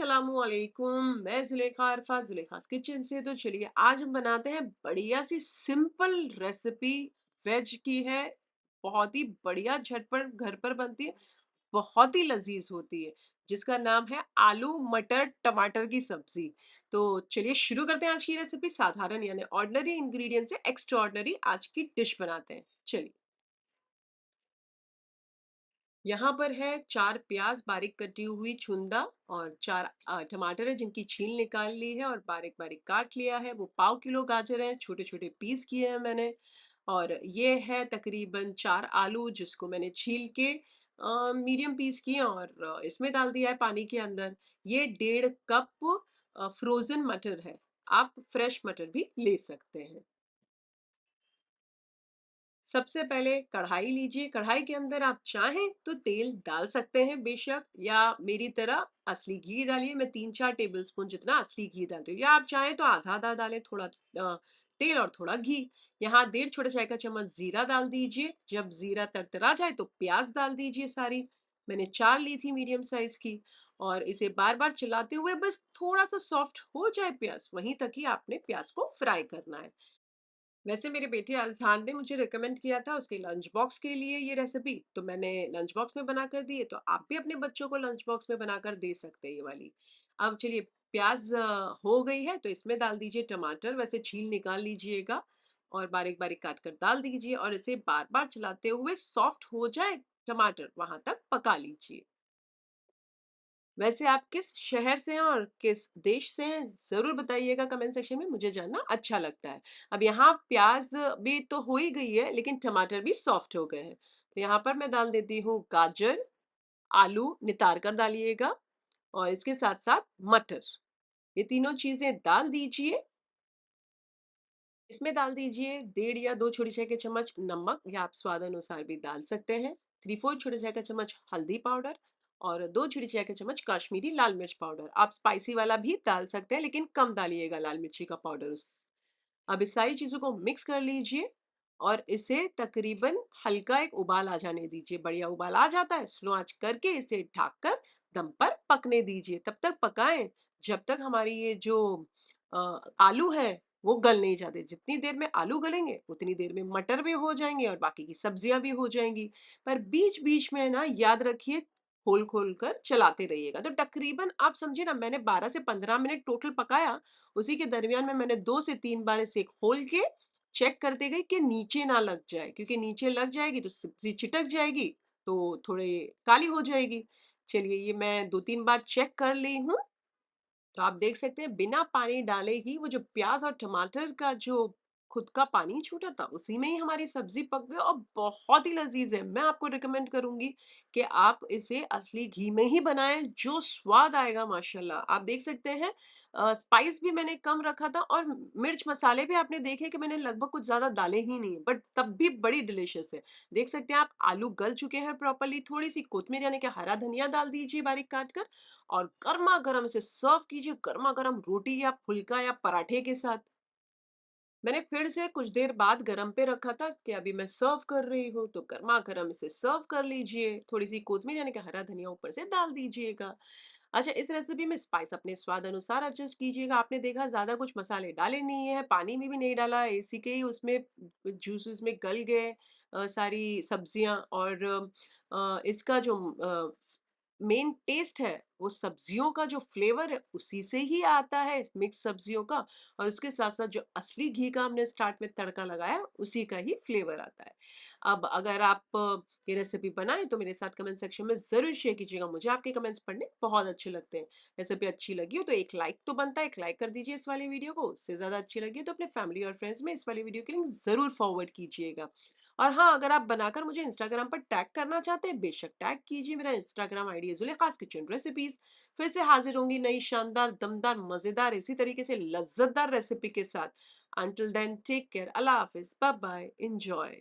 अस्सलामुअलैकुम। मैं जुलेखा अरफात जुलेखास किचन से। तो चलिए आज हम बनाते हैं बढ़िया सी सिंपल रेसिपी। वेज की है, बहुत ही बढ़िया, झटपट घर पर बनती है, बहुत ही लजीज होती है, जिसका नाम है आलू मटर टमाटर की सब्जी। तो चलिए शुरू करते हैं आज की रेसिपी। साधारण यानी ऑर्डिनरी इंग्रेडिएंट से एक्स्ट्रा ऑर्डिनरी आज की डिश बनाते हैं। चलिए, यहाँ पर है 4 प्याज बारीक कटी हुई चुंदा, और 4 टमाटर है जिनकी छील निकाल ली है और बारीक बारीक काट लिया है। वो पाव किलो गाजर है, छोटे छोटे पीस किए हैं मैंने। और ये है तकरीबन 4 आलू जिसको मैंने छील के मीडियम पीस किए और इसमें डाल दिया है पानी के अंदर। ये 1.5 कप फ्रोजन मटर है, आप फ्रेश मटर भी ले सकते हैं। सबसे पहले कढ़ाई लीजिए, कढ़ाई के अंदर आप चाहें तो तेल डाल सकते हैं बेशक, या मेरी तरह असली घी डालिए। मैं 3-4 टेबल स्पून जितना असली घी डाल रही हूँ, या आप चाहें तो आधा आधा डालें, थोड़ा तेल और थोड़ा घी। यहाँ 1.5 छोटे चाय का चम्मच जीरा डाल दीजिए। जब जीरा तड़तड़ा जाए तो प्याज डाल दीजिए सारी। मैंने 4 ली थी मीडियम साइज की। और इसे बार बार चलाते हुए बस थोड़ा सा सॉफ्ट हो जाए प्याज, वहीं तक ही आपने प्याज को फ्राई करना है। वैसे मेरे बेटे अज़हान ने मुझे रिकमेंड किया था उसके लंच बॉक्स के लिए ये रेसिपी, तो मैंने लंच बॉक्स में बनाकर दी है। तो आप भी अपने बच्चों को लंच बॉक्स में बनाकर दे सकते हैं ये वाली। अब चलिए, प्याज हो गई है तो इसमें डाल दीजिए टमाटर। वैसे छील निकाल लीजिएगा और बारीक बारीक काट कर डाल दीजिए, और इसे बार बार चलाते हुए सॉफ्ट हो जाए टमाटर वहां तक पका लीजिए। वैसे आप किस शहर से हैं और किस देश से हैं, ज़रूर बताइएगा कमेंट सेक्शन में, मुझे जानना अच्छा लगता है। अब यहाँ प्याज़ भी तो हो ही गई है, लेकिन टमाटर भी सॉफ्ट हो गए हैं। तो यहाँ पर मैं डाल देती हूँ गाजर, आलू नितार कर डालिएगा, और इसके साथ-साथ मटर। ये तीनों चीज़ें डाल दीजिए। इसमें डाल दीजिए 1.5 या 2 छोटी चाय के चम्मच नमक, या आप स्वाद अनुसार भी डाल सकते हैं। 3/4 छोटे चाय का चम्मच हल्दी पाउडर, और 2 छोटी चाय का चम्मच कश्मीरी लाल मिर्च पाउडर। आप स्पाइसी वाला भी डाल सकते हैं, लेकिन कम डालिएगा लाल मिर्ची का पाउडर उस। अब इस सारी चीज़ों को मिक्स कर लीजिए, और इसे तकरीबन हल्का एक उबाल आ जाने दीजिए। बढ़िया उबाल आ जाता है, स्लो आँच करके इसे ढककर दम पर पकने दीजिए। तब तक पकाएँ जब तक हमारी ये जो आलू है वो गल नहीं जाते। जितनी देर में आलू गलेंगे उतनी देर में मटर भी हो जाएँगे और बाकी की सब्जियाँ भी हो जाएँगी। पर बीच-बीच में ना याद रखिए, खोल-खोल कर चलाते रहिएगा। तो तकरीबन आप समझिए ना, मैंने 12 से 15 मिनट टोटल पकाया। उसी के दरमियान में मैंने 2 से 3 बार इसे खोल के चेक करते गई कि नीचे ना लग जाए, क्योंकि नीचे लग जाएगी तो सब्ज़ी चिटक जाएगी, तो थोड़ी काली हो जाएगी। चलिए, ये मैं 2-3 बार चेक कर ली हूँ। तो आप देख सकते हैं बिना पानी डाले ही वो जो प्याज और टमाटर का जो खुद का पानी छूटा था, उसी में ही हमारी सब्जी पक गई और बहुत ही लजीज है। मैं आपको रिकमेंड करूंगी कि आप इसे असली घी में ही बनाएं, जो स्वाद आएगा माशाल्लाह। आप देख सकते हैं स्पाइस भी मैंने कम रखा था, और मिर्च मसाले भी आपने देखे कि मैंने लगभग कुछ ज्यादा डाले ही नहीं, बट तब भी बड़ी डिलीशियस है। देख सकते हैं आप, आलू गल चुके हैं प्रॉपरली। थोड़ी सी कोथमीर यानी कि हरा धनिया डाल दीजिए बारीक काट कर, और गर्मा गर्म इसे सर्व कीजिए, गर्मा गर्म रोटी या फुल्का या पराठे के साथ। मैंने फिर से कुछ देर बाद गरम पे रखा था कि अभी मैं सर्व कर रही हूँ, तो गर्मा गर्म इसे सर्व कर लीजिए। थोड़ी सी कोथमीर यानी कि हरा धनिया ऊपर से डाल दीजिएगा। अच्छा, इस रेसिपी में स्पाइस अपने स्वाद अनुसार एडजस्ट कीजिएगा। आपने देखा ज्यादा कुछ मसाले डाले नहीं है, पानी में भी नहीं डाला, इसी के ही उसमें जूसेस में गल गए सारी सब्जियां। और इसका जो मेन टेस्ट है, वो सब्जियों का जो फ्लेवर है उसी से ही आता है, इस मिक्स सब्जियों का। और उसके साथ साथ जो असली घी का हमने स्टार्ट में तड़का लगाया है, उसी का ही फ्लेवर आता है। अब अगर आप ये रेसिपी बनाएं तो मेरे साथ कमेंट सेक्शन में जरूर शेयर कीजिएगा, मुझे आपके कमेंट्स पढ़ने बहुत अच्छे लगते हैं। रेसिपी अच्छी लगी हो तो एक लाइक तो बनता है, एक लाइक कर दीजिए इस वाले वीडियो को। उससे ज्यादा अच्छी लगी हो तो अपने फैमिली और फ्रेंड्स में इस वाले वीडियो की लिंक जरूर फॉरवर्ड कीजिएगा। और हाँ, अगर आप बनाकर मुझे इंस्टाग्राम पर टैग करना चाहते हैं, बेशक टैग कीजिए। मेरा इंस्टाग्राम आईडी है जुलेखास किचन रेसिपीज। फिर से हाजिर होंगी नई शानदार, दमदार, मजेदार, इसी तरीके से लज्जतदार रेसिपी के साथ। अंटिल देन टेक केयर, अल्लाह हाफिज, बाय बाय, एंजॉय।